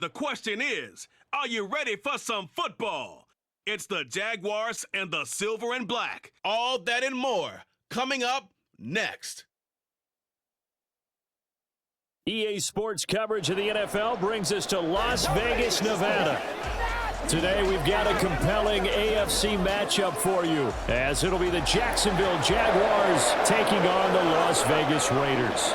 The question is, are you ready for some football? It's the Jaguars and the Silver and Black. All that and more coming up next. EA Sports coverage of the NFL brings us to Las Vegas, Nevada. Today we've got a compelling AFC matchup for you, as it'll be the Jacksonville Jaguars taking on the Las Vegas Raiders.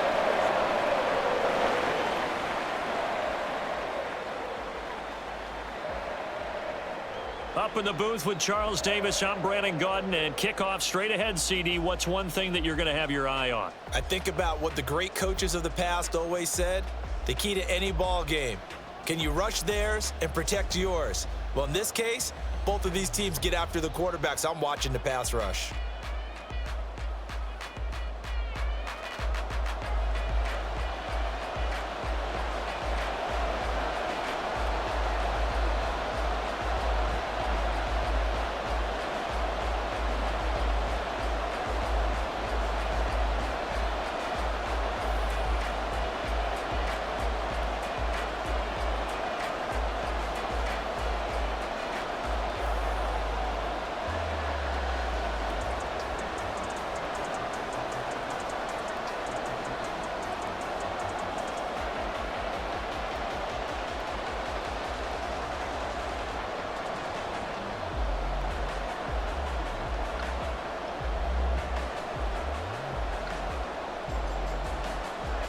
Up in the booth with Charles Davis, I'm Brandon Gaudin, and kickoff straight ahead, CD. What's one thing that you're going to have your eye on? I think about what the great coaches of the past always said. The key to any ball game. Can you rush theirs and protect yours? Well, in this case, both of these teams get after the quarterbacks. I'm watching the pass rush.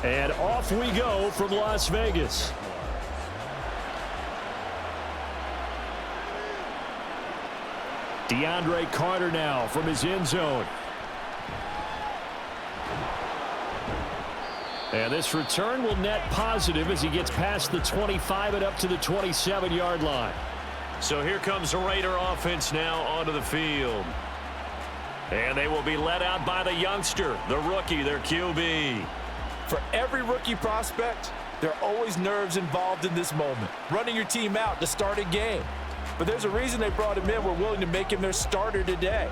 And off we go from Las Vegas. DeAndre Carter now from his end zone. And this return will net positive as he gets past the 25 and up to the 27-yard line. So here comes the Raider offense now onto the field. And they will be led out by the youngster, the rookie, their QB. For every rookie prospect, there are always nerves involved in this moment. Running your team out to start a game. But there's a reason they brought him in. We're willing to make him their starter today.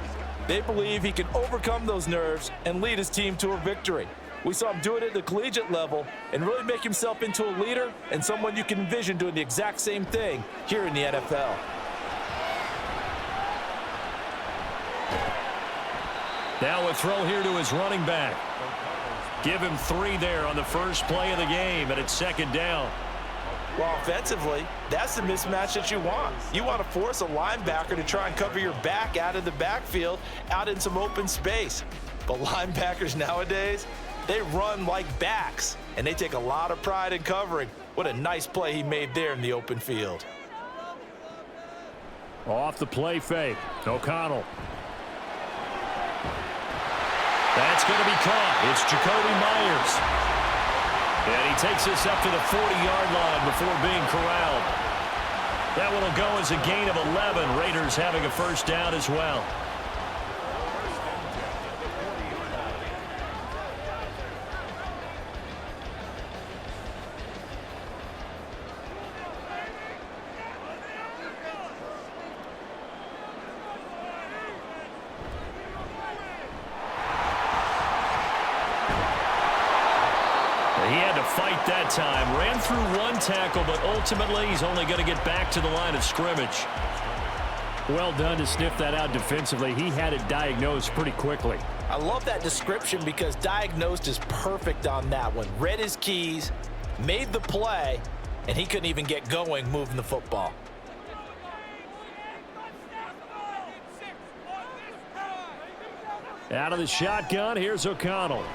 They believe he can overcome those nerves and lead his team to a victory. We saw him do it at the collegiate level and really make himself into a leader and someone you can envision doing the exact same thing here in the NFL. Now a throw here to his running back. Give him 3 there on the first play of the game, and it's second down. Well, offensively, that's the mismatch that you want. You want to force a linebacker to try and cover your back out of the backfield, out in some open space. But linebackers nowadays, they run like backs, and they take a lot of pride in covering. What a nice play he made there in the open field. Off the play fake, O'Connell. That's going to be caught. It's Jacoby Myers. And he takes this up to the 40-yard line before being corralled. That one will go as a gain of 11. Raiders having a first down as well. Fight that time. Ran through one tackle, but ultimately he's only going to get back to the line of scrimmage. Well done to sniff that out defensively. He had it diagnosed pretty quickly. I love that description because diagnosed is perfect on that one. Read his keys, made the play, and he couldn't even get going moving the football. Out of the shotgun, here's O'Connell.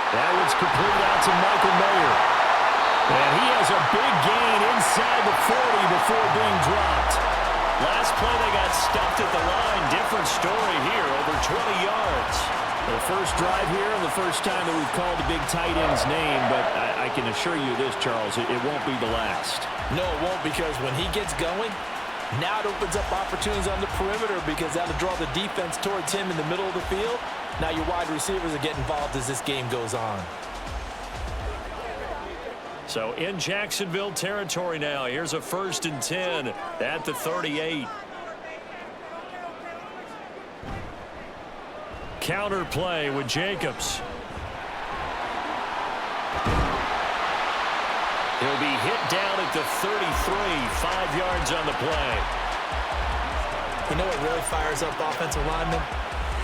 That one's complete out to Michael Mayer. And he has a big gain inside the 40 before being dropped. Last play they got stuffed at the line. Different story here, over 20 yards. The first drive here and the first time that we've called the big tight end's name, but I can assure you this, Charles, it won't be the last. No, it won't, because when he gets going, now it opens up opportunities on the perimeter because that'll draw the defense towards him in the middle of the field. Now your wide receivers will get involved as this game goes on. So in Jacksonville territory now. Here's a 1st and 10 at the 38. Counter play with Jacobs. He'll be hit down at the 33, 5 yards on the play. You know what really fires up offensive linemen?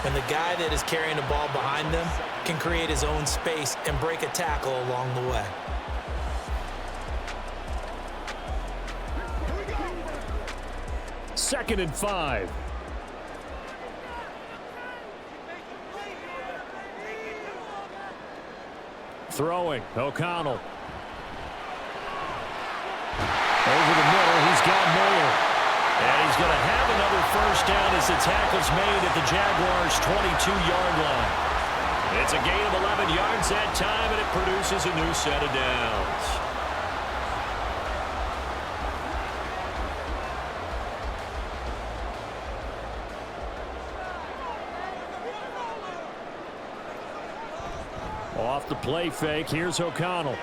When the guy that is carrying the ball behind them can create his own space and break a tackle along the way. Second and 5. Throwing, O'Connell. Over the middle, he's got Mayer. And he's going to have another first down as the tackle's made at the Jaguars' 22-yard line. It's a gain of 11 yards that time, and it produces a new set of downs. Off the play fake, here's O'Connell.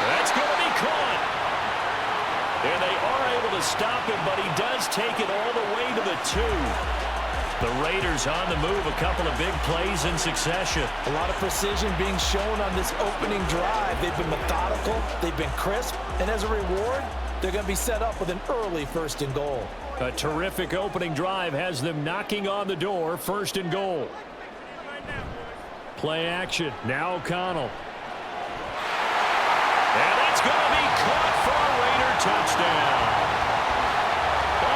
That's going to be caught. And they are able to stop him, but he does take it all the way to the 2. The Raiders on the move, a couple of big plays in succession. A lot of precision being shown on this opening drive. They've been methodical, they've been crisp, and as a reward, they're going to be set up with an early 1st and goal. A terrific opening drive has them knocking on the door, 1st and goal. Play action, now O'Connell. And it's going to be caught for a Raider touchdown.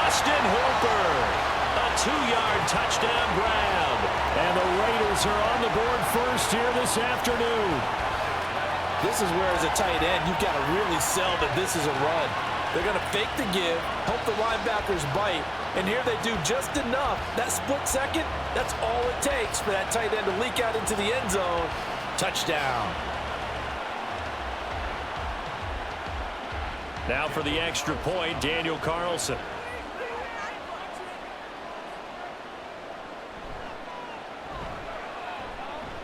Austin Hooper, a 2-yard touchdown grab. And the Raiders are on the board first here this afternoon. This is where, as a tight end, you've got to really sell that this is a run. They're going to fake the give, hope the linebackers bite, and here they do just enough. That split second, that's all it takes for that tight end to leak out into the end zone. Touchdown. Now for the extra point, Daniel Carlson.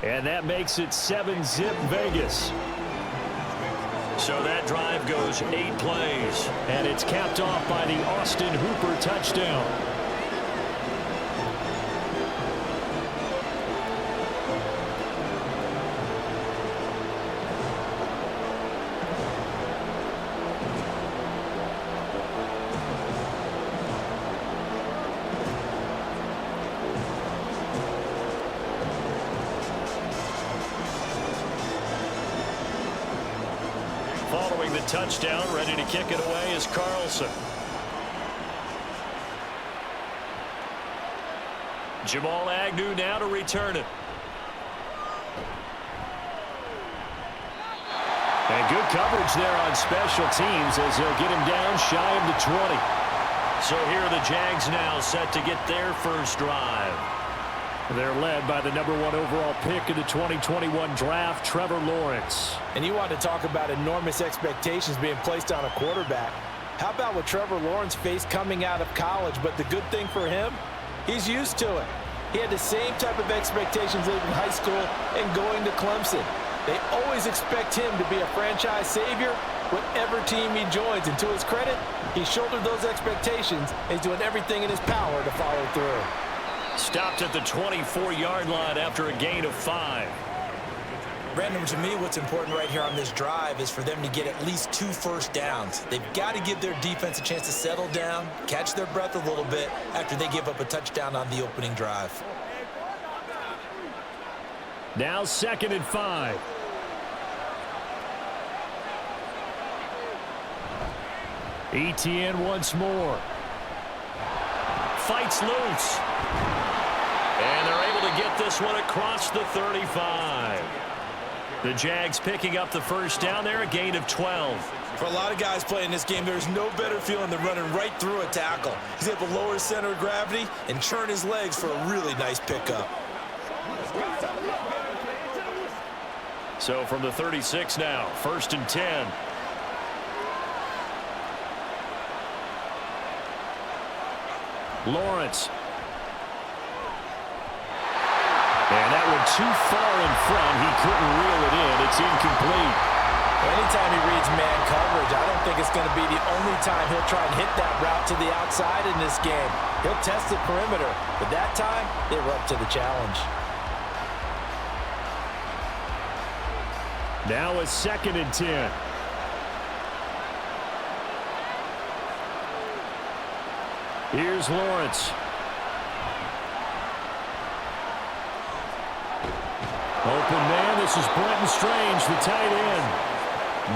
And that makes it 7-zip Vegas. So that drive goes 8 plays. And it's capped off by the Austin Hooper touchdown. Following the touchdown, ready to kick it away is Carlson. Jamal Agnew now to return it. And good coverage there on special teams as they'll get him down shy of the 20. So here are the Jags now set to get their first drive. They're led by the #1 overall pick in the 2021 draft, Trevor Lawrence. And you want to talk about enormous expectations being placed on a quarterback. How about what Trevor Lawrence faced coming out of college? But the good thing for him, he's used to it. He had the same type of expectations in high school and going to Clemson. They always expect him to be a franchise savior whatever team he joins. And to his credit, he shouldered those expectations and he's doing everything in his power to follow through. Stopped at the 24-yard line after a gain of 5. Brandon, to me, what's important right here on this drive is for them to get at least 2 first downs. They've got to give their defense a chance to settle down, catch their breath a little bit after they give up a touchdown on the opening drive. Now 2nd and 5. Etienne once more. Fights loose. And they're able to get this one across the 35. The Jags picking up the first down there, a gain of 12. For a lot of guys playing this game, there's no better feeling than running right through a tackle. He's able to lower his center of gravity and churn his legs for a really nice pickup. So from the 36 now, 1st and 10. Lawrence. And that one too far in front. He couldn't reel it in. It's incomplete. Anytime he reads man coverage, I don't think it's going to be the only time he'll try and hit that route to the outside in this game. He'll test the perimeter, but that time, they were up to the challenge. Now a 2nd and 10. Here's Lawrence. Open man, this is Brenton Strange, the tight end.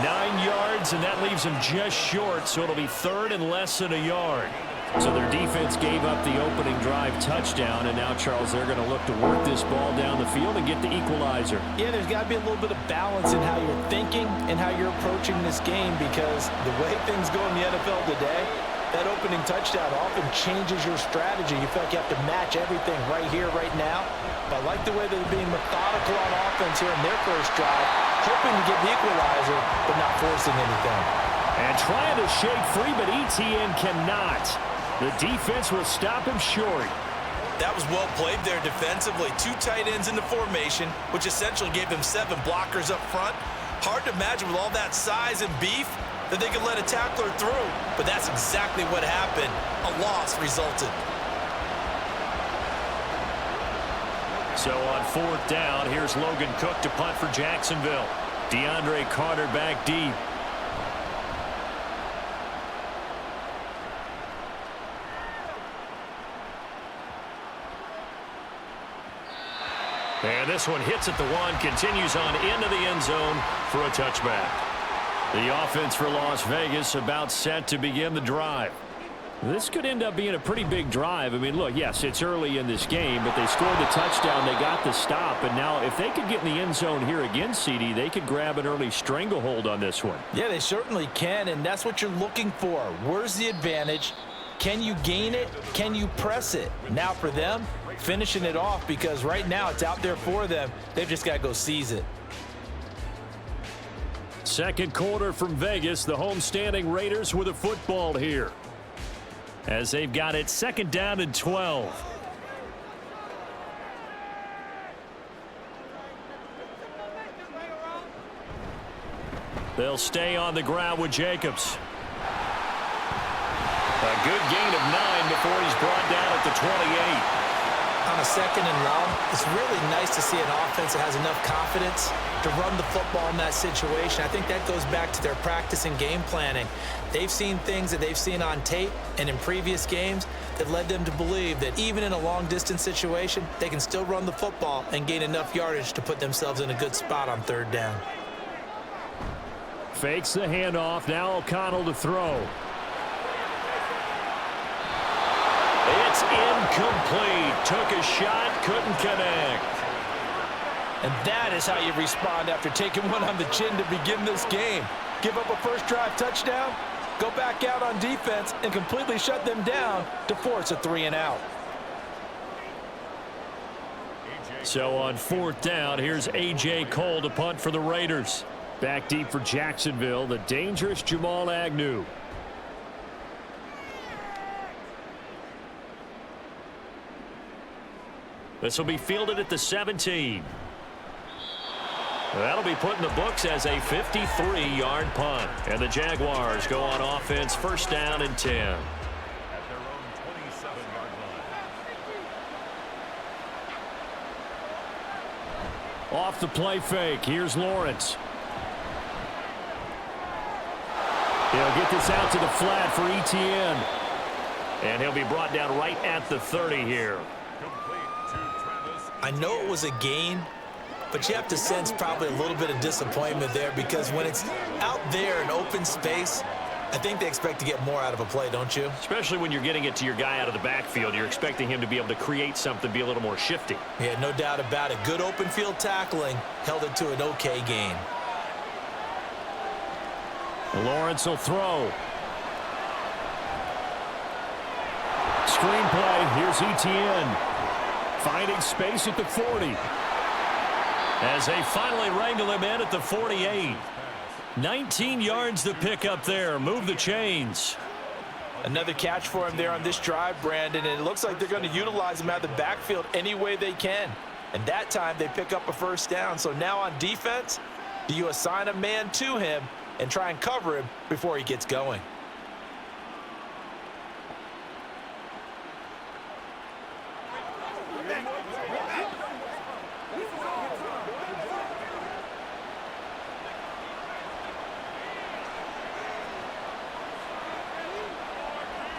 9 yards, and that leaves him just short, so it'll be 3rd and less than a yard. So their defense gave up the opening drive touchdown, and now, Charles, they're going to look to work this ball down the field and get the equalizer. Yeah, there's got to be a little bit of balance in how you're thinking and how you're approaching this game, because the way things go in the NFL today, that opening touchdown often changes your strategy. You feel like you have to match everything right here, right now. But I like the way they're being methodical on offense here in their first drive, hoping to get the equalizer, but not forcing anything. And trying to shake free, but ETN cannot. The defense will stop him short. That was well played there defensively. 2 tight ends in the formation, which essentially gave them 7 blockers up front. Hard to imagine with all that size and beef that they could let a tackler through. But that's exactly what happened. A loss resulted. So on 4th down, here's Logan Cook to punt for Jacksonville. DeAndre Carter back deep. And this one hits at the 1, continues on into the end zone for a touchback. The offense for Las Vegas about set to begin the drive. This could end up being a pretty big drive. I mean, look, yes, it's early in this game, but they scored the touchdown, they got the stop, and now if they could get in the end zone here again, CD, they could grab an early stranglehold on this one. Yeah, they certainly can, and that's what you're looking for. Where's the advantage? Can you gain it? Can you press it? Now for them, finishing it off, because right now it's out there for them. They've just got to go seize it. Second quarter from Vegas, the homestanding Raiders with a football here, as they've got it 2nd down and 12. They'll stay on the ground with Jacobs. A good gain of 9 before he's brought down at the 28. On a 2nd and long, it's really nice to see an offense that has enough confidence to run the football in that situation. I think that goes back to their practice and game planning. They've seen things that they've seen on tape and in previous games that led them to believe that even in a long-distance situation, they can still run the football and gain enough yardage to put themselves in a good spot on 3rd down. Fakes the handoff. Now O'Connell to throw. It's incomplete. Took a shot, couldn't connect. And that is how you respond after taking one on the chin to begin this game. Give up a first drive touchdown, go back out on defense, and completely shut them down to force a 3-and-out. So on 4th down, here's A.J. Cole to punt for the Raiders. Back deep for Jacksonville, the dangerous Jamal Agnew. This will be fielded at the 17. That'll be put in the books as a 53-yard punt. And the Jaguars go on offense, 1st down and 10. At their own 27-yard line. Off the play fake, here's Lawrence. He'll get this out to the flat for ETN. And he'll be brought down right at the 30 here. I know it was a gain, but you have to sense probably a little bit of disappointment there, because when it's out there in open space, I think they expect to get more out of a play, don't you? Especially when you're getting it to your guy out of the backfield. You're expecting him to be able to create something, be a little more shifty. Yeah, no doubt about it. Good open field tackling held it to an okay gain. Lawrence will throw. Screenplay, here's ETN. Finding space at the 40. As they finally wrangle him in at the 48. 19 yards to pick up there. Move the chains. Another catch for him there on this drive, Brandon, and it looks like they're going to utilize him out of the backfield any way they can. And that time they pick up a 1st down. So now on defense, do you assign a man to him and try and cover him before he gets going?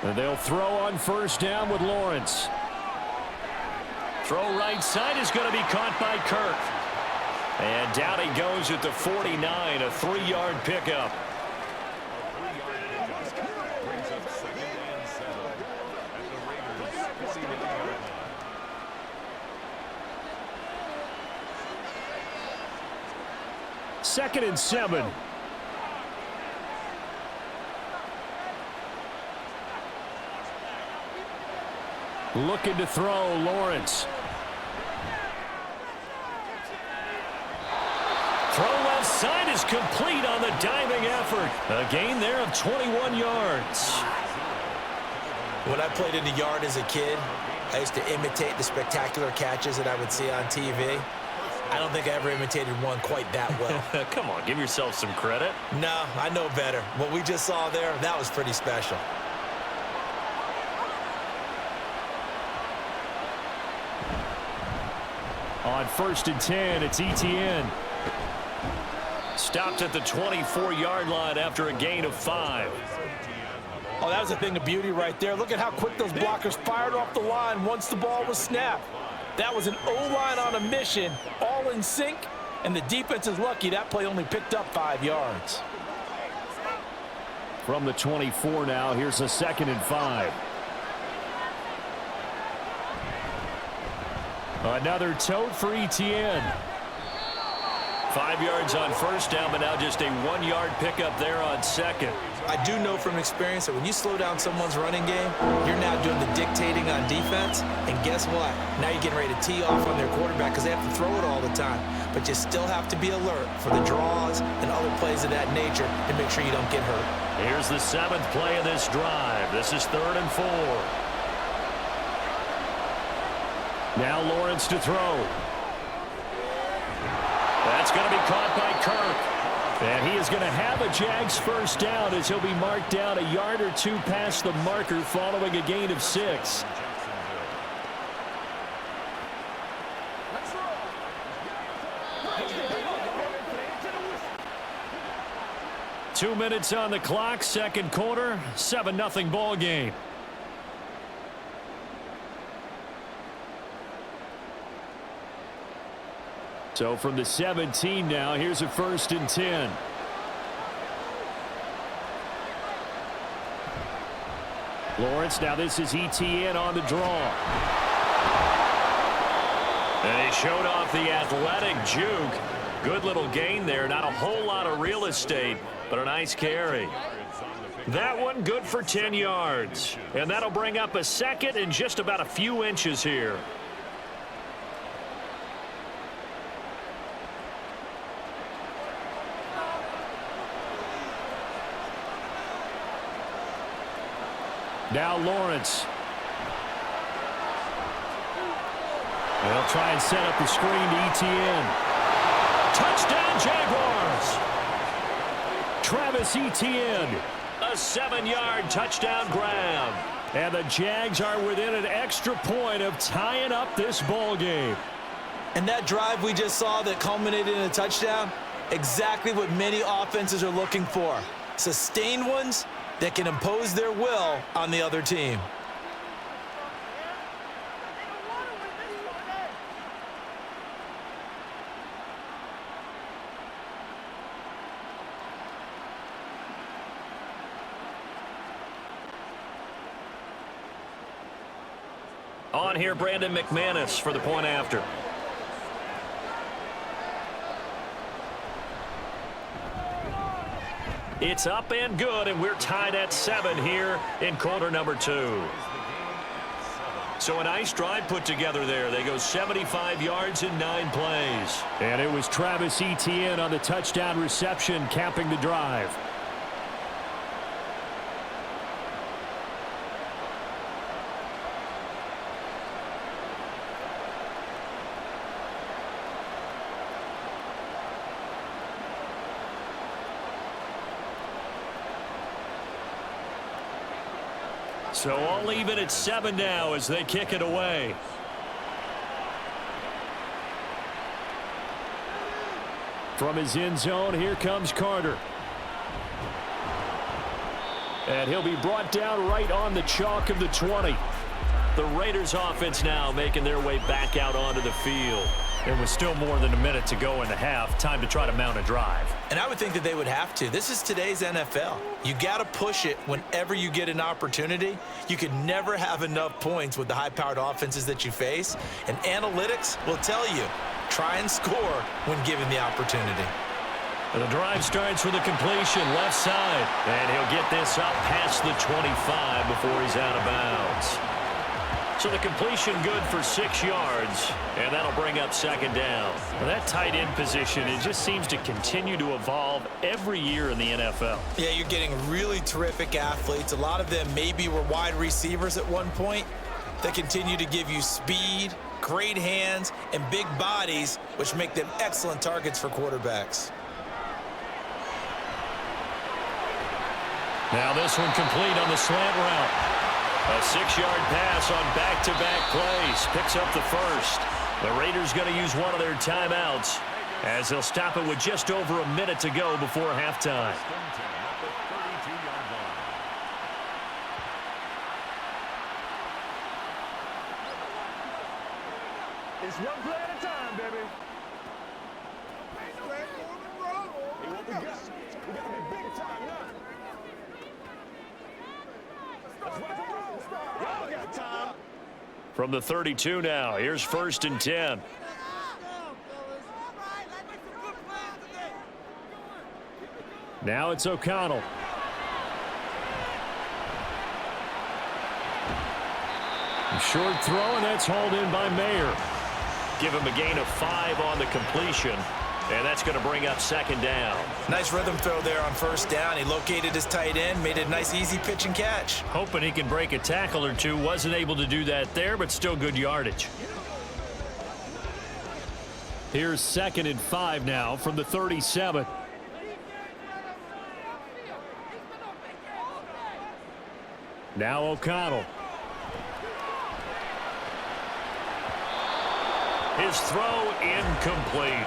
And they'll throw on first down with Lawrence. Throw right side is going to be caught by Kirk. And down he goes at the 49, a 3-yard pickup. Second and 7. Looking to throw, Lawrence. Throw left side is complete on the diving effort. A gain there of 21 yards. When I played in the yard as a kid, I used to imitate the spectacular catches that I would see on TV. I don't think I ever imitated one quite that well. Come on, give yourself some credit. No, I know better. What we just saw there, that was pretty special. On first and 10, it's Etienne. Stopped at the 24-yard line after a gain of 5. Oh, that was a thing of beauty right there. Look at how quick those blockers fired off the line once the ball was snapped. That was an O-line on a mission, all in sync, and the defense is lucky that play only picked up 5 yards. From the 24 now, here's a 2nd and 5. Another tote for Etienne. 5 yards on first down, but now just a 1-yard pickup there on second. I do know from experience that when you slow down someone's running game, you're now doing the dictating on defense, and guess what? Now you're getting ready to tee off on their quarterback because they have to throw it all the time. But you still have to be alert for the draws and other plays of that nature to make sure you don't get hurt. Here's the 7th play of this drive. This is 3rd and 4. Now Lawrence to throw. That's going to be caught by Kirk. And he is going to have a Jags first down as he'll be marked down a yard or two past the marker following a gain of 6. Two minutes on the clock, second quarter, 7-0 ball game. So from the 17 now, here's a 1st and 10. Lawrence, now this is Etienne on the draw. And he showed off the athletic juke. Good little gain there. Not a whole lot of real estate, but a nice carry. That one good for 10 yards. And that'll bring up a 2nd and just about a few inches here. Now Lawrence. They'll try and set up the screen to Etienne. Touchdown Jaguars! Travis Etienne, a 7-yard touchdown grab. And the Jags are within an extra point of tying up this ball game. And that drive we just saw that culminated in a touchdown, exactly what many offenses are looking for. Sustained ones that can impose their will on the other team. On here, Brandon McManus for the point after. It's up and good, and we're tied at 7 here in quarter number 2. So a nice drive put together there. They go 75 yards in 9 plays. And it was Travis Etienne on the touchdown reception capping the drive. So all even at 7 now as they kick it away. From his end zone, here comes Carter. And he'll be brought down right on the chalk of the 20. The Raiders offense now making their way back out onto the field. It was still more than a minute to go in the half. Time to try to mount a drive. And I would think that they would have to. This is today's NFL. You got to push it whenever you get an opportunity. You can never have enough points with the high-powered offenses that you face. And analytics will tell you, try and score when given the opportunity. The drive starts with a completion left side. And he'll get this up past the 25 before he's out of bounds. So the completion good for 6 yards, and that'll bring up second down. Well, that tight end position, it just seems to continue to evolve every year in the NFL. Yeah, you're getting really terrific athletes. A lot of them maybe were wide receivers at one point. They continue to give you speed, great hands, and big bodies, which make them excellent targets for quarterbacks. Now this one complete on the slant route. A 6-yard pass on back-to-back plays. Picks up the first. The Raiders going to use one of their timeouts as they'll stop it with just over a minute to go before halftime. It's one play at a time, baby. We got to be big time now. From the 32 now, here's 1st and 10. Now it's O'Connell. A short throw, and that's hauled in by Mayer. Give him a gain of 5 on the completion. And that's going to bring up second down. Nice rhythm throw there on first down. He located his tight end, made it a nice easy pitch and catch. Hoping he can break a tackle or two. Wasn't able to do that there, but still good yardage. Here's 2nd and 5 now from the 37. Now O'Connell. His throw incomplete.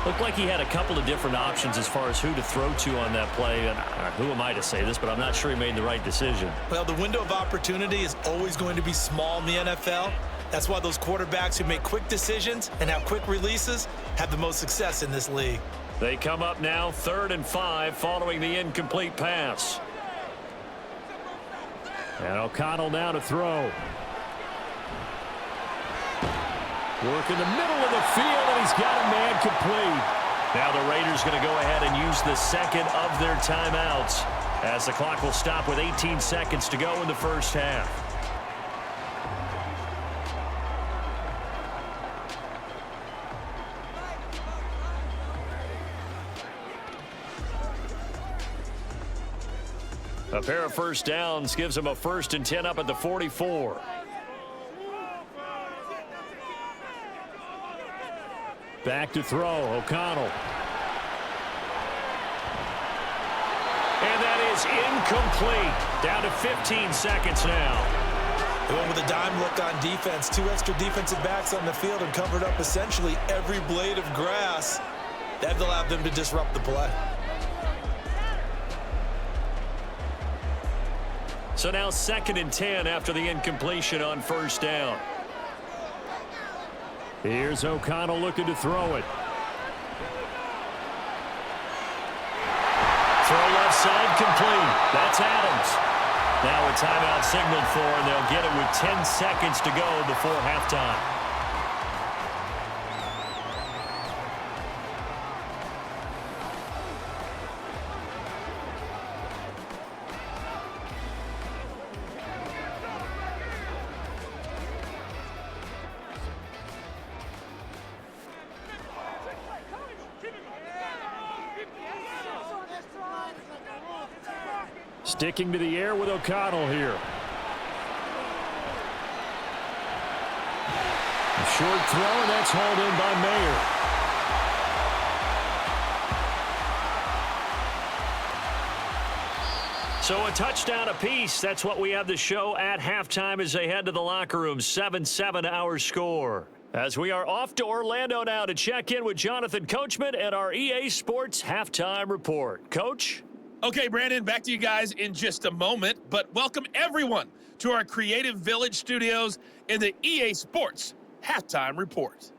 Looked like he had a couple of different options as far as who to throw to on that play. And who am I to say this, but I'm not sure he made the right decision. Well, the window of opportunity is always going to be small in the NFL. That's why those quarterbacks who make quick decisions and have quick releases have the most success in this league. They come up now 3rd and 5 following the incomplete pass. And O'Connell now to throw. Work in the middle of the field, and he's got a man complete. Now the Raiders going to go ahead and use the second of their timeouts as the clock will stop with 18 seconds to go in the first half. A pair of first downs gives them a 1st and 10 up at the 44. Back to throw, O'Connell. And that is incomplete. Down to 15 seconds now. They went with a dime look on defense. 2 extra defensive backs on the field and covered up essentially every blade of grass. That allowed them to disrupt the play. So now 2nd and 10 after the incompletion on first down. Here's O'Connell looking to throw it. Throw left side complete. That's Adams. Now a timeout signaled for, and they'll get it with 10 seconds to go before halftime. Sticking to the air with O'Connell here. A short throw, and that's hauled in by Mayer. So a touchdown apiece. That's what we have the show at halftime as they head to the locker room. 7-7 our score. As we are off to Orlando now to check in with Jonathan Coachman and our EA Sports Halftime Report. Coach? Okay, Brandon, back to you guys in just a moment, but welcome everyone to our Creative Village studios in the EA Sports Halftime Report.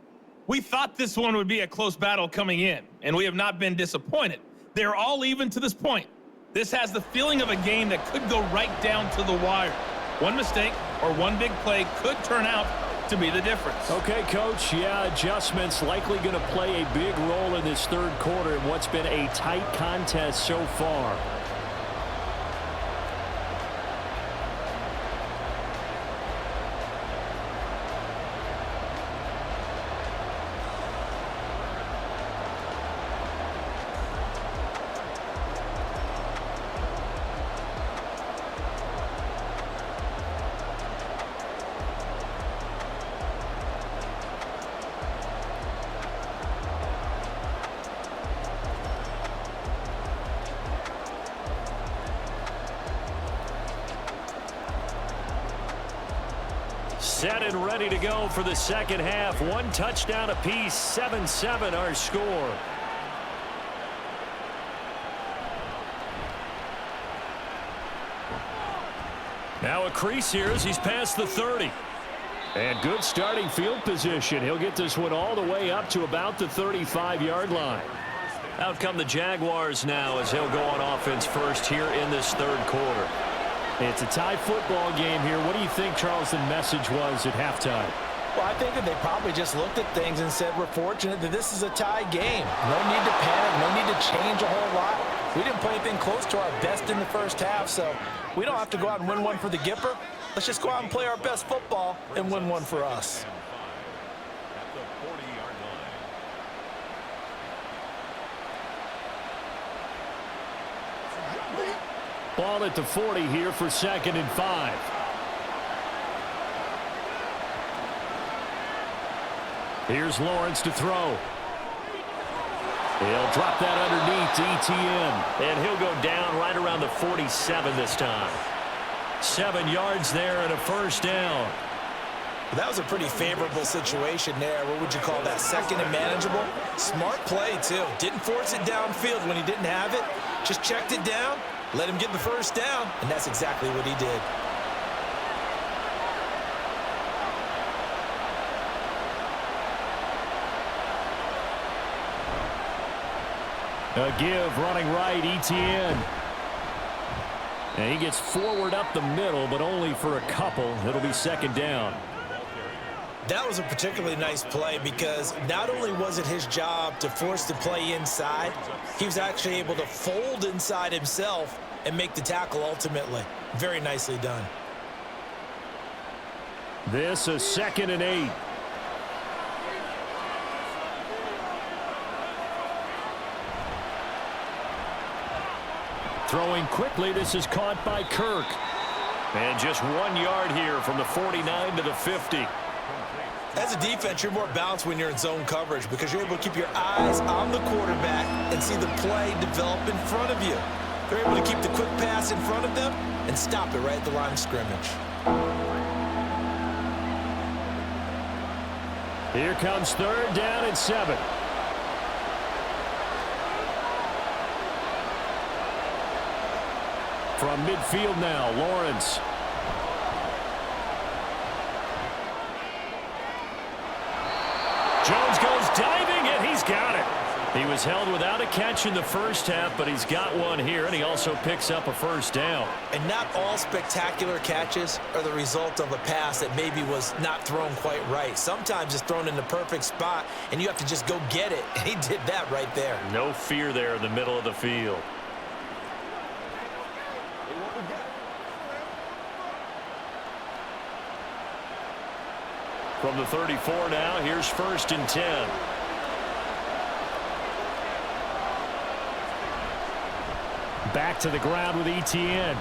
We thought this one would be a close battle coming in, and we have not been disappointed. They're all even to this point. This has the feeling of a game that could go right down to the wire. One mistake or one big play could turn out to be the difference. Okay, Coach, yeah, adjustments likely going to play a big role in this third quarter in what's been a tight contest so far. Set and ready to go for the second half. One touchdown apiece, 7-7 our score. Now a crease here as he's past the 30. And good starting field position. He'll get this one all the way up to about the 35-yard line. Out come the Jaguars now as he'll go on offense first here in this third quarter. It's a tie football game here. What do you think, Charles, the message was at halftime? Well, I think that they probably just looked at things and said, we're fortunate that this is a tie game. No need to panic, no need to change a whole lot. We didn't play anything close to our best in the first half, so we don't have to go out and win one for the Gipper. Let's just go out and play our best football and win one for us. Ball at the 40 here for 2nd and 5. Here's Lawrence to throw. He'll drop that underneath to ETN. And he'll go down right around the 47 this time. 7 yards there and a first down. That was a pretty favorable situation there. What would you call that? Second and manageable? Smart play, too. Didn't force it downfield when he didn't have it. Just checked it down. Let him get the first down, and that's exactly what he did. A give running right, ETN. And he gets forward up the middle, but only for a couple. It'll be 2nd down. That was a particularly nice play because not only was it his job to force the play inside, he was actually able to fold inside himself and make the tackle ultimately. Very nicely done. This is 2nd and 8. Throwing quickly, this is caught by Kirk. And just 1 yard here from the 49 to the 50. As a defense, you're more balanced when you're in zone coverage because you're able to keep your eyes on the quarterback and see the play develop in front of you. They're able to keep the quick pass in front of them and stop it right at the line of scrimmage. Here comes 3rd down and 7. From midfield now, Lawrence. Jones goes diving, and he's got it. He was held without a catch in the first half, but he's got one here, and he also picks up a first down. And not all spectacular catches are the result of a pass that maybe was not thrown quite right. Sometimes it's thrown in the perfect spot, and you have to just go get it. And he did that right there. No fear there in the middle of the field. From the 34 now, here's 1st and 10. Back to the ground with ETN.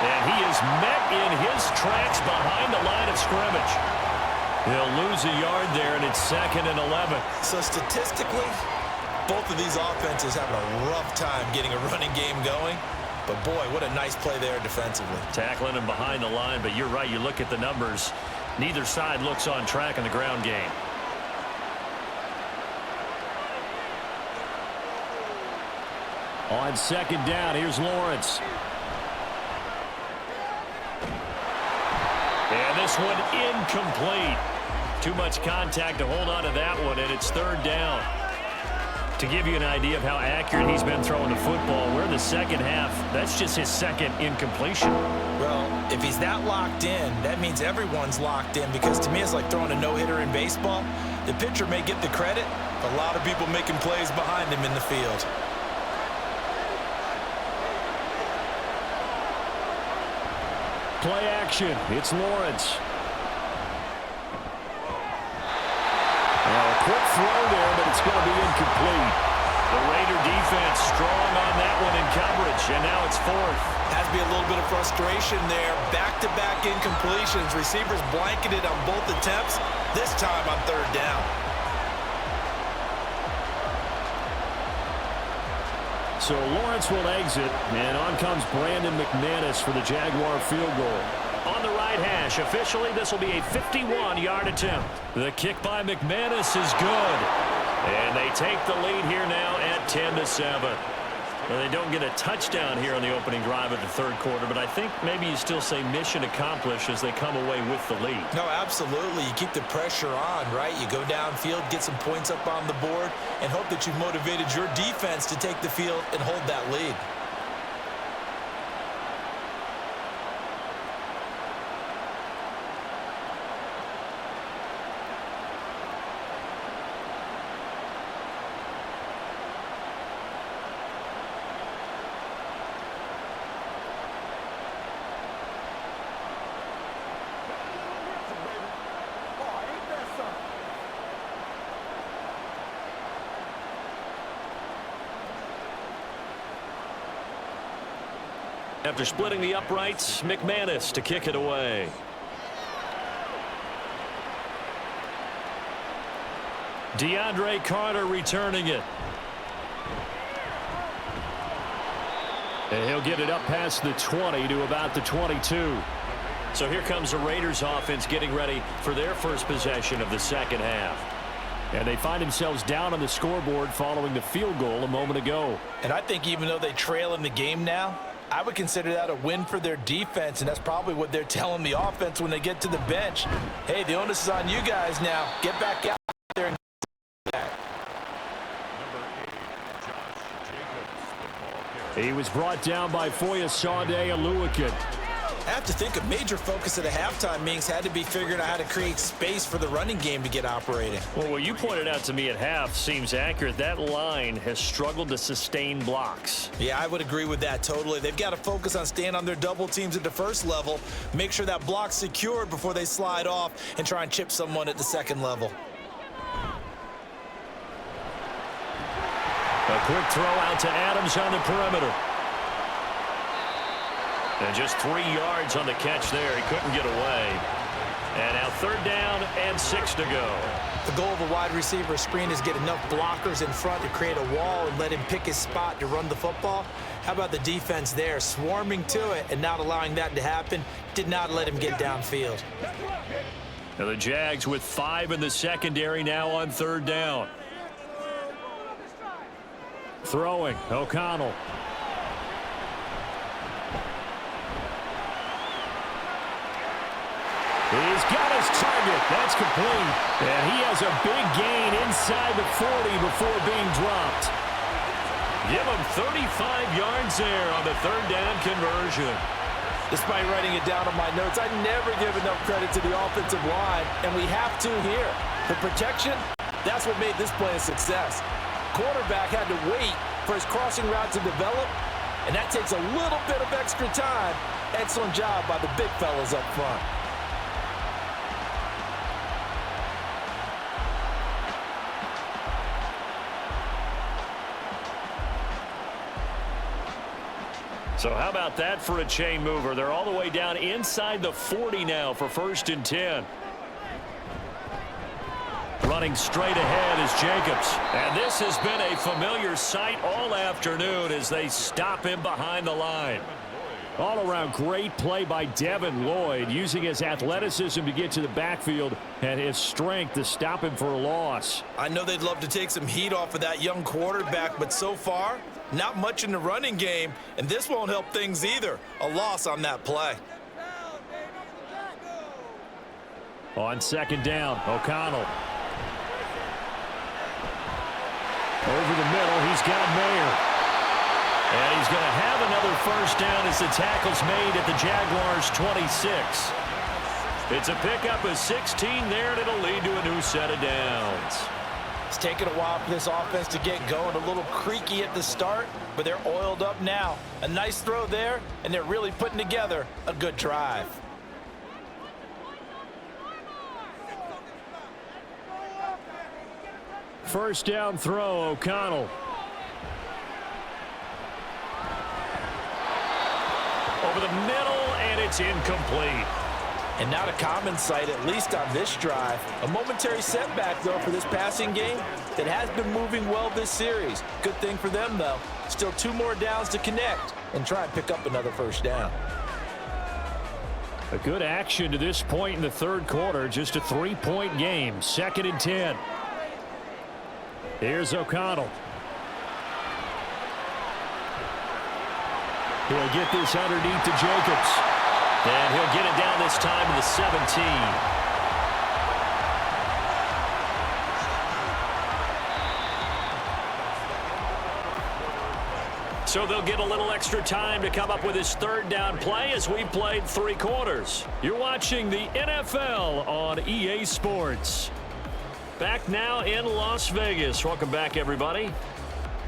And he is met in his tracks behind the line of scrimmage. He'll lose a yard there, and it's 2nd and 11. So statistically, both of these offenses have a rough time getting a running game going. But, boy, what a nice play there defensively. Tackling him behind the line, but you're right. You look at the numbers. Neither side looks on track in the ground game. On second down, here's Lawrence. And this one incomplete. Too much contact to hold on to that one, and it's third down. To give you an idea of how accurate he's been throwing the football, we're in the second half. That's just his second incompletion. Well, if he's that locked in, that means everyone's locked in, because to me it's like throwing a no-hitter in baseball. The pitcher may get the credit, a lot of people making plays behind him in the field. Play action. It's Lawrence. A quick throw there, but it's going to be incomplete. The Raider defense strong on that one in coverage, and now it's fourth. Has to be a little bit of frustration there. Back-to-back incompletions. Receivers blanketed on both attempts, this time on third down. So Lawrence will exit, and on comes Brandon McManus for the Jaguar field goal. On the right hash, officially this will be a 51-yard attempt. The kick by McManus is good. And they take the lead here now at 10-7. Well, they don't get a touchdown here on the opening drive of the third quarter, but I think maybe you still say mission accomplished as they come away with the lead. No, absolutely. You keep the pressure on, right? You go downfield, get some points up on the board, and hope that you've motivated your defense to take the field and hold that lead. After splitting the uprights, McManus to kick it away. DeAndre Carter returning it. And he'll get it up past the 20 to about the 22. So here comes the Raiders offense getting ready for their first possession of the second half. And they find themselves down on the scoreboard following the field goal a moment ago. And I think even though they trail in the game now, I would consider that a win for their defense, and that's probably what they're telling the offense when they get to the bench. Hey, the onus is on you guys now. Get back out there and get back. He was brought down by Foyesade Aluakin. I have to think a major focus of the halftime meetings had to be figuring out how to create space for the running game to get operating. Well, what you pointed out to me at half seems accurate. That line has struggled to sustain blocks. Yeah, I would agree with that totally. They've got to focus on staying on their double teams at the first level, make sure that block's secured before they slide off and try and chip someone at the second level. A quick throw out to Adams on the perimeter. And just 3 yards on the catch there. He couldn't get away. And now third down and 6 to go. The goal of a wide receiver screen is get enough blockers in front to create a wall and let him pick his spot to run the football. How about the defense there, swarming to it and not allowing that to happen? Did not let him get downfield. Now the Jags with 5 in the secondary now on third down. Throwing, O'Connell. He's got his target. That's complete. And he has a big gain inside the 40 before being dropped. Give him 35 yards there on the third down conversion. Despite writing it down on my notes, I never give enough credit to the offensive line, and we have to here. The protection, that's what made this play a success. Quarterback had to wait for his crossing route to develop, and that takes a little bit of extra time. Excellent job by the big fellas up front. So how about that for a chain mover? They're all the way down inside the 40 now for 1st and 10. Running straight ahead is Jacobs. And this has been a familiar sight all afternoon as they stop him behind the line. All-around great play by Devin Lloyd, using his athleticism to get to the backfield and his strength to stop him for a loss. I know they'd love to take some heat off of that young quarterback, but so far, not much in the running game, and this won't help things either. A loss on that play. On second down, O'Connell. Over the middle, he's got Mayer. And he's going to have another first down as the tackle's made at the Jaguars' 26. It's a pickup of 16 there, and it'll lead to a new set of downs. It's taken a while for this offense to get going. A little creaky at the start, but they're oiled up now. A nice throw there, and they're really putting together a good drive. First down throw, O'Connell. Over the middle, and it's incomplete. And not a common sight, at least on this drive. A momentary setback, though, for this passing game that has been moving well this series. Good thing for them, though. Still 2 more downs to connect and try and pick up another first down. A good action to this point in the third quarter. Just a 3-point game. 2nd and 10. Here's O'Connell. He'll get this underneath to Jacobs. And he'll get it down this time to the 17. So they'll get a little extra time to come up with his third down play as we've played 3 quarters. You're watching the NFL on EA Sports. Back now in Las Vegas. Welcome back, everybody.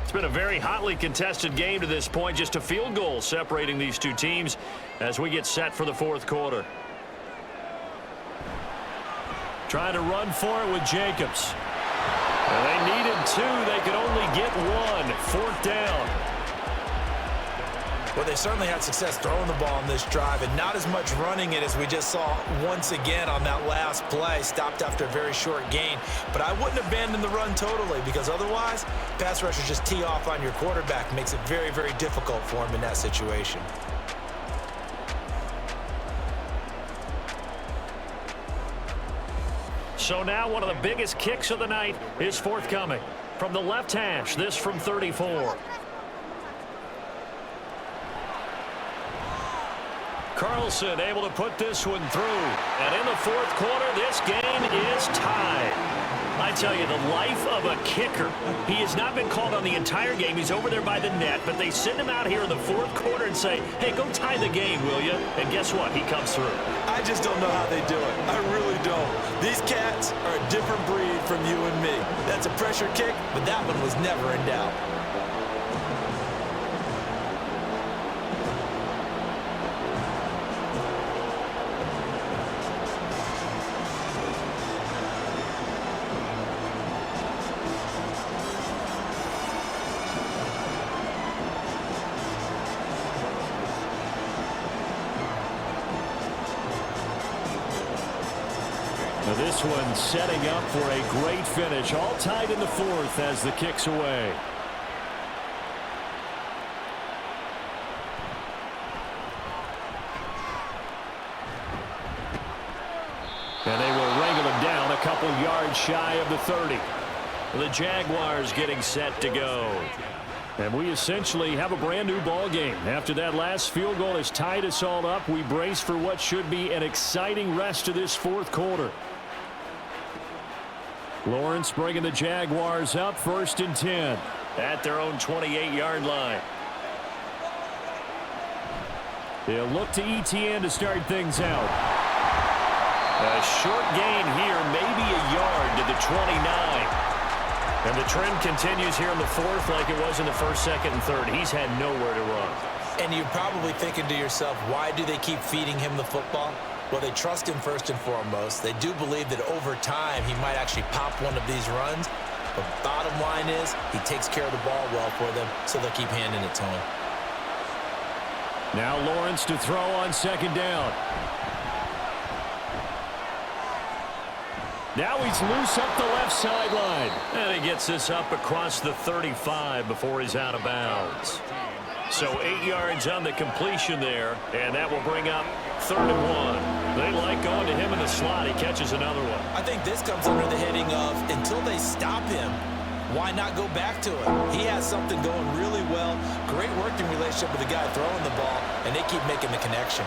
It's been a very hotly contested game to this point. Just a field goal separating these two teams as we get set for the fourth quarter. Trying to run for it with Jacobs. And they needed 2. They could only get 1. 4th down. Well, they certainly had success throwing the ball on this drive and not as much running it as we just saw once again on that last play. Stopped after a very short gain. But I wouldn't abandon the run totally because otherwise, pass rushers just tee off on your quarterback. Makes it very, very difficult for him in that situation. So now one of the biggest kicks of the night is forthcoming. From the left hash, this from 34. Carlson able to put this one through. And in the fourth quarter, this game is tied. I tell you, the life of a kicker. He has not been called on the entire game. He's over there by the net, but they send him out here in the fourth quarter and say, hey, go tie the game, will you? And guess what? He comes through. I just don't know how they do it. I really don't. These cats are a different breed from you and me. That's a pressure kick, but that one was never in doubt. This one setting up for a great finish. All tied in the fourth as the kick's away. And they will wrangle him down a couple yards shy of the 30. The Jaguars getting set to go. And we essentially have a brand new ball game. After that last field goal has tied us all up, we brace for what should be an exciting rest of this fourth quarter. Lawrence bringing the Jaguars up, 1st and 10. At their own 28-yard line. They'll look to ETN to start things out. A short gain here, maybe a yard to the 29. And the trend continues here in the fourth like it was in the first, second, and third. He's had nowhere to run. And you're probably thinking to yourself, why do they keep feeding him the football? Well, they trust him first and foremost. They do believe that over time he might actually pop one of these runs. But bottom line is he takes care of the ball well for them, so they'll keep handing it to him. Now Lawrence to throw on second down. Now he's loose up the left sideline. And he gets this up across the 35 before he's out of bounds. So 8 yards on the completion there, and that will bring up 3rd and 1. They like going to him in the slot. He catches another one. I think this comes under the heading of until they stop him, why not go back to it? He has something going really well, great working relationship with the guy throwing the ball, and they keep making the connection.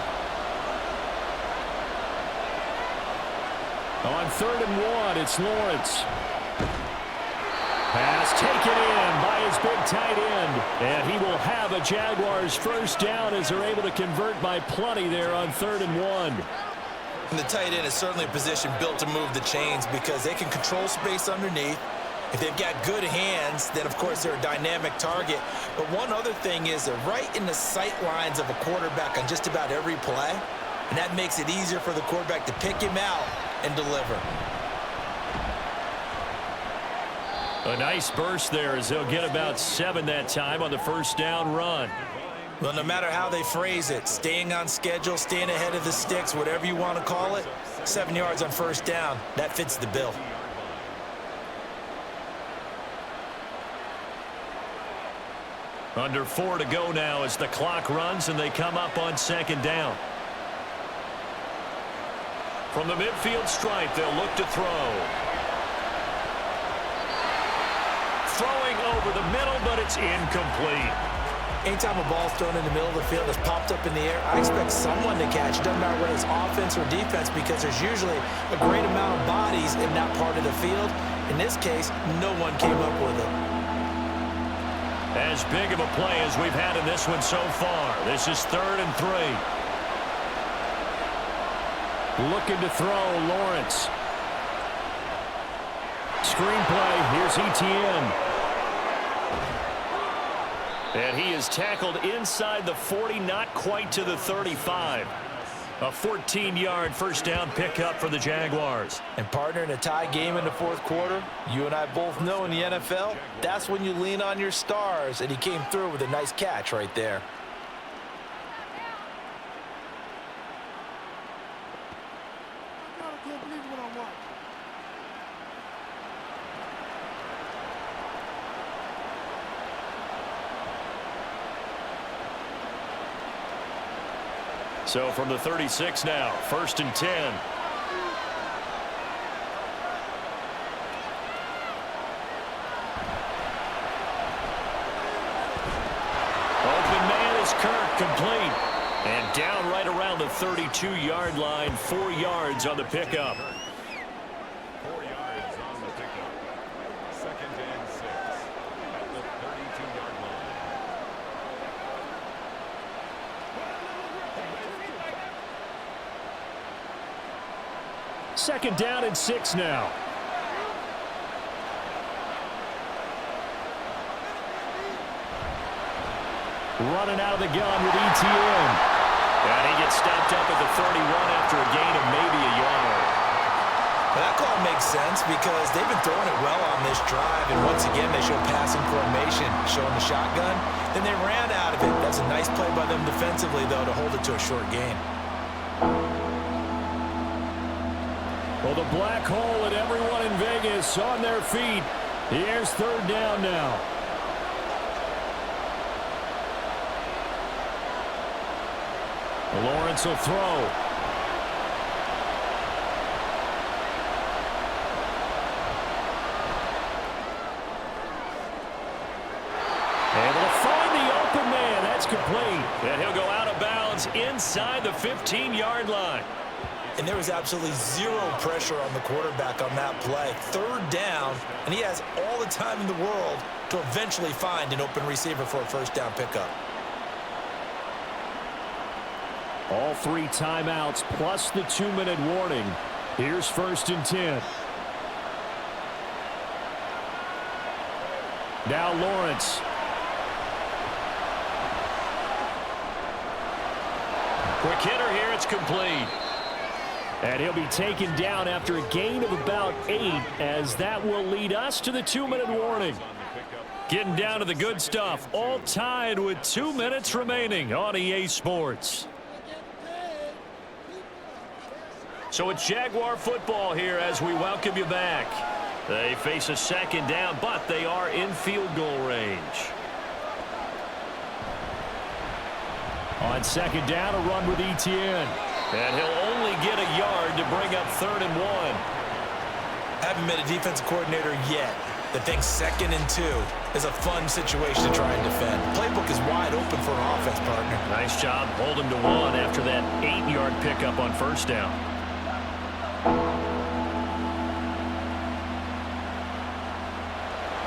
On 3rd and 1, it's Lawrence. Pass taken in by his big tight end. And he will have a Jaguars first down as they're able to convert by plenty there on 3rd and 1. And the tight end is certainly a position built to move the chains because they can control space underneath. If they've got good hands, then of course they're a dynamic target. But one other thing is they're right in the sight lines of a quarterback on just about every play. And that makes it easier for the quarterback to pick him out and deliver. A nice burst there as they'll get about 7 that time on the first down run. Well, no matter how they phrase it, staying on schedule, staying ahead of the sticks, whatever you want to call it, 7 yards on first down, that fits the bill. Under 4 to go now as the clock runs and they come up on 2nd down. From the midfield stripe, they'll look to throw. Throwing over the middle, but it's incomplete. Anytime a ball's thrown in the middle of the field, it's popped up in the air, I expect someone to catch. It doesn't matter whether it's offense or defense because there's usually a great amount of bodies in that part of the field. In this case, no one came up with it. As big of a play as we've had in this one so far. This is 3rd and 3. Looking to throw, Lawrence. Screenplay, here's Etienne. And he is tackled inside the 40, not quite to the 35. A 14-yard first down pickup for the Jaguars. And partner, in a tie game in the 4th quarter, you and I both know in the NFL, that's when you lean on your stars, and he came through with a nice catch right there. So from the 36 now, 1st and 10. Open man is Kirk, complete. And down right around the 32-yard line, 4 yards on the pickup. 4 yards on the pickup. 2nd and 6 at the 32-yard line. Second down and 6 now. Running out of the gun with Etienne. And he gets stopped up at the 31 after a gain of maybe a yard. Well, that call makes sense because they've been throwing it well on this drive, and once again they show passing formation, showing the shotgun. Then they ran out of it. That's a nice play by them defensively, though, to hold it to a short gain. Well, the black hole and everyone in Vegas on their feet. Here's 3rd down now. Lawrence will throw. Able to find the open man. That's complete. And he'll go out of bounds inside the 15-yard line. And there was absolutely zero pressure on the quarterback on that play. 3rd down, and he has all the time in the world to eventually find an open receiver for a first down pickup. All 3 timeouts plus the 2-minute warning. Here's 1st and 10. Now Lawrence. Quick hitter here, it's complete. And he'll be taken down after a gain of about 8, as that will lead us to the 2-minute warning. Getting down to the good stuff, all tied with 2 minutes remaining on EA Sports. So it's Jaguar football here as we welcome you back. They face a 2nd down, but they are in field goal range. On second down, a run with Etienne. And he'll only get a yard to bring up 3rd and 1. Haven't been a defensive coordinator yet that thinks 2nd and 2 is a fun situation to try and defend. Playbook is wide open for an offense, partner. Nice job holding to 1 after that 8-yard pickup on 1st down.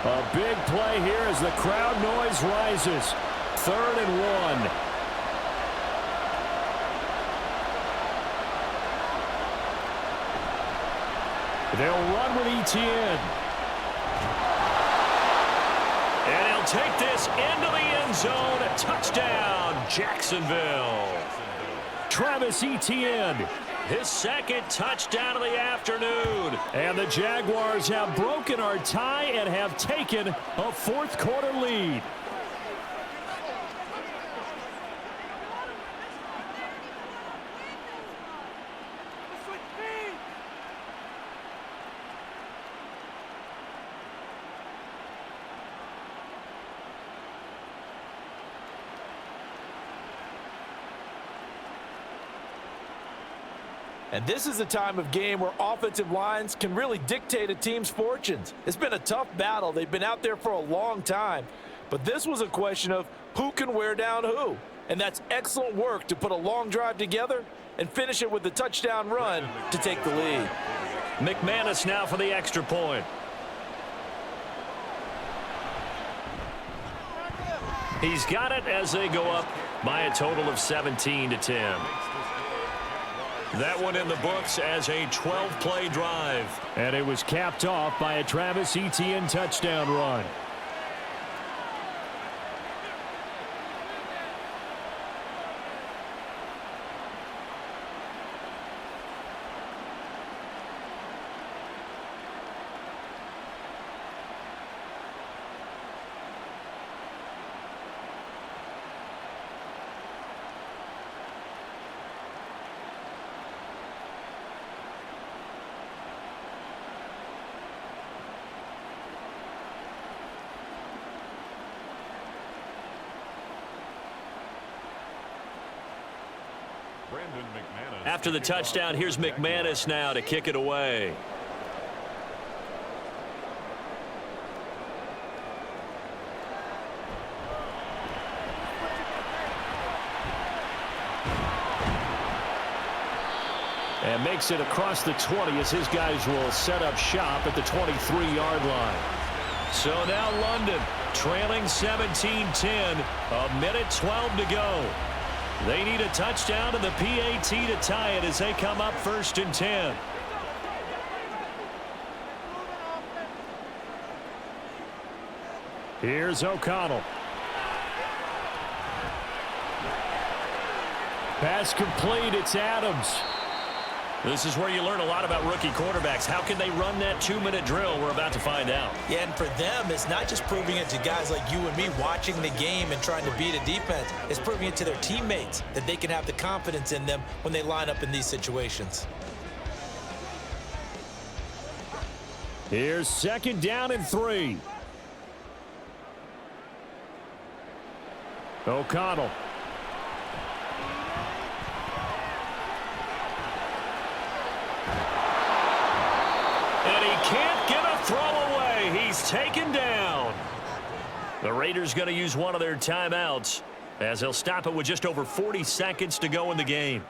A big play here as the crowd noise rises. 3rd and 1. They'll run with Etienne. And he'll take this into the end zone. A touchdown, Jacksonville. Travis Etienne. His 2nd touchdown of the afternoon. And the Jaguars have broken our tie and have taken a 4th quarter lead. And this is a time of game where offensive lines can really dictate a team's fortunes. It's been a tough battle. They've been out there for a long time. But this was a question of who can wear down who. And that's excellent work to put a long drive together and finish it with a touchdown run to take the lead. McManus now for the extra point. He's got it as they go up by a total of 17-10. That one in the books as a 12-play drive. And it was capped off by a Travis Etienne touchdown run. After the touchdown, here's McManus now to kick it away. And makes it across the 20 as his guys will set up shop at the 23-yard line. So now London trailing 17-10, a minute 12 to go. They need a touchdown and the PAT to tie it as they come up 1st and 10. Here's O'Connell. Pass complete. It's Adams. This is where you learn a lot about rookie quarterbacks. How can they run that 2-minute drill? We're about to find out. Yeah, and for them, it's not just proving it to guys like you and me watching the game and trying to beat a defense. It's proving it to their teammates that they can have the confidence in them when they line up in these situations. Here's 2nd down and 3. O'Connell. And he can't get a throw away. He's taken down. The Raiders going to use one of their timeouts as they'll stop it with just over 40 seconds to go in the game.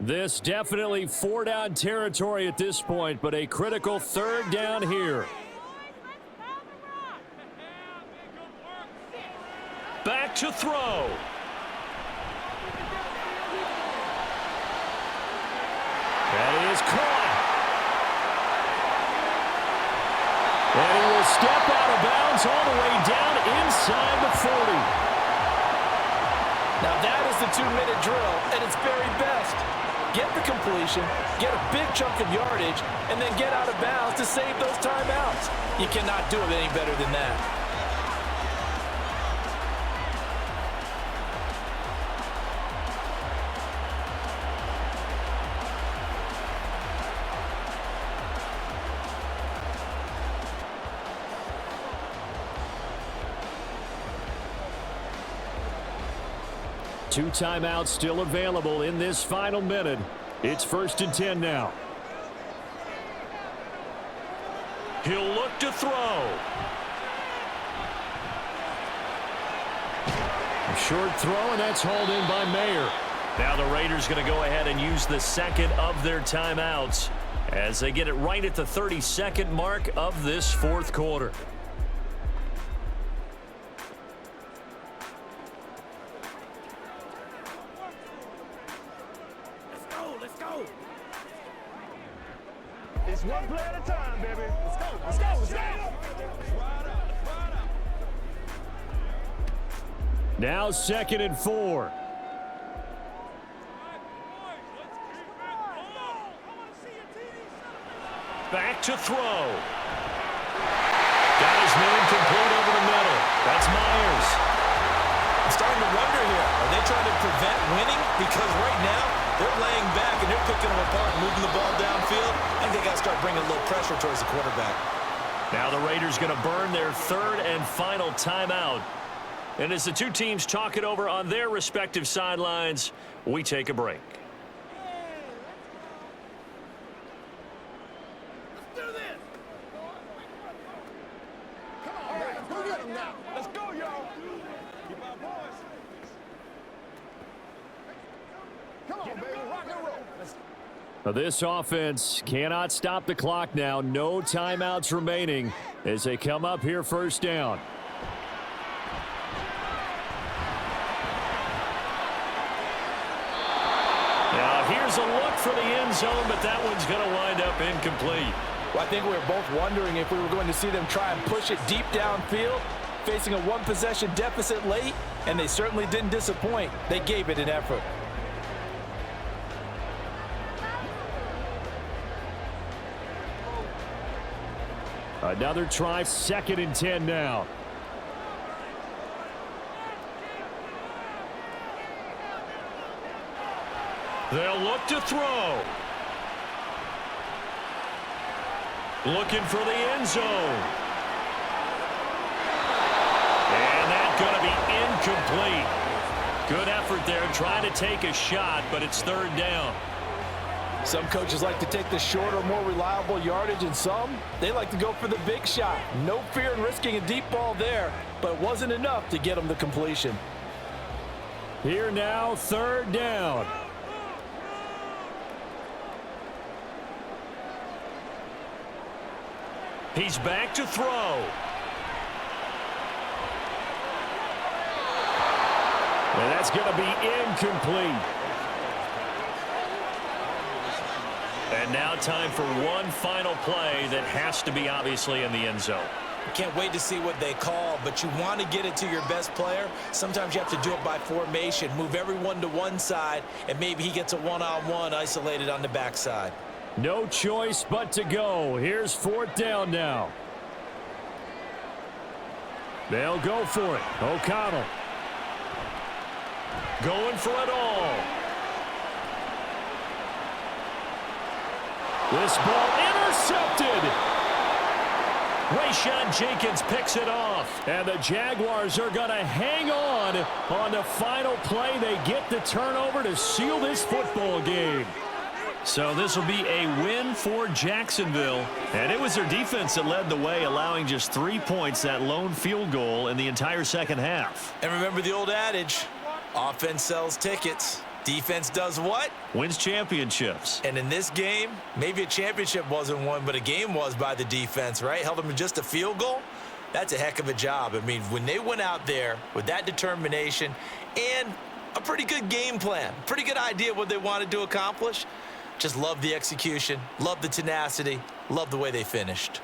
This definitely 4-down territory at this point, but a critical 3rd down here. Back to throw. And he is caught. And he will step out of bounds all the way down inside the 40. Now that is the 2-minute drill at its very best. Get the completion, get a big chunk of yardage, and then get out of bounds to save those timeouts. You cannot do it any better than that. 2 timeouts still available in this final minute. It's 1st and 10 now. He'll look to throw. A short throw, and that's hauled in by Mayer. Now the Raiders going to go ahead and use the second of their timeouts as they get it right at the 32nd mark of this 4th quarter. Let's go. It's one play at a time, baby. Let's go. Let's go. Let's go. Now 2nd and 4. Back to throw. Got his man complete over the middle. That's Myers. I'm starting to wonder here. Are they trying to prevent winning? Because right now, they're laying back and they're picking them apart and moving the ball downfield. I think they got to start bringing a little pressure towards the quarterback. Now the Raiders going to burn their 3rd and final timeout. And as the two teams talk it over on their respective sidelines, we take a break. This offense cannot stop the clock now. No timeouts remaining as they come up here 1st down. Now here's a look for the end zone, but that one's going to wind up incomplete. Well, I think we were both wondering if we were going to see them try and push it deep downfield, facing a 1-possession deficit late, and they certainly didn't disappoint. They gave it an effort. Another try, 2nd and 10 now. They'll look to throw. Looking for the end zone. And that's going to be incomplete. Good effort there trying to take a shot, but it's 3rd down. Some coaches like to take the shorter, more reliable yardage, and some, they like to go for the big shot. No fear in risking a deep ball there, but it wasn't enough to get them the completion. Here now, 3rd down. He's back to throw. And that's going to be incomplete. And now time for one final play that has to be obviously in the end zone. Can't wait to see what they call, but you want to get it to your best player. Sometimes you have to do it by formation. Move everyone to one side, and maybe he gets a one-on-one isolated on the backside. No choice but to go. Here's 4th down now. They'll go for it. O'Connell. Going for it all. This ball intercepted. Rayshawn Jenkins picks it off. And the Jaguars are going to hang on the final play. They get the turnover to seal this football game. So this will be a win for Jacksonville. And it was their defense that led the way, allowing just 3 points, that lone field goal in the entire second half. And remember the old adage, offense sells tickets. Defense does what? Wins championships. And in this game, maybe a championship wasn't won, but a game was by the defense, right? Held them to just a field goal. That's a heck of a job. I mean, when they went out there with that determination and a pretty good game plan, pretty good idea what they wanted to accomplish, just love the execution, love the tenacity, love the way they finished.